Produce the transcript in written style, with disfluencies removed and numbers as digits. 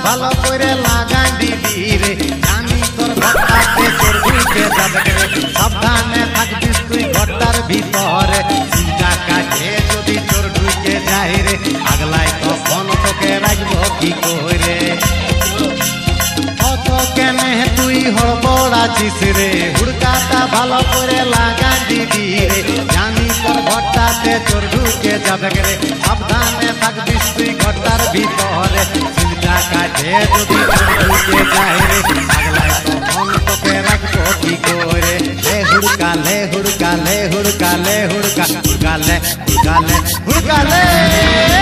ভালো করে লাগাই দিবি রে জানি তোর ঘরটাতে চোর ঢুকে যাবে রে সাবধানে থাকবিস তুই ঘরটার ভিতরে চিন্তা কাটে যদি চোর ঢুকে যায় রে আগলাই তখন তোকে রাখবো কি করে অত কেনে তুই হড়বড় আছিস রে হুড়কাটা ভালো করে লাগাই দিবি রে জানি তোর ঘরটাতে চোর ঢুকে যাবে রে সাবধানে থাকবিস তুই ঘরটার ভিতরে চিন্তা কাটে যদি চোর ঢুকে যায় রে আগলাই তখন তোকে রাখবো কি করে লে হুড়কা লে হুড়কা লে হুড়কা লে হুড়কা হুড়কা লে হুড়কা লে হুড়কা লে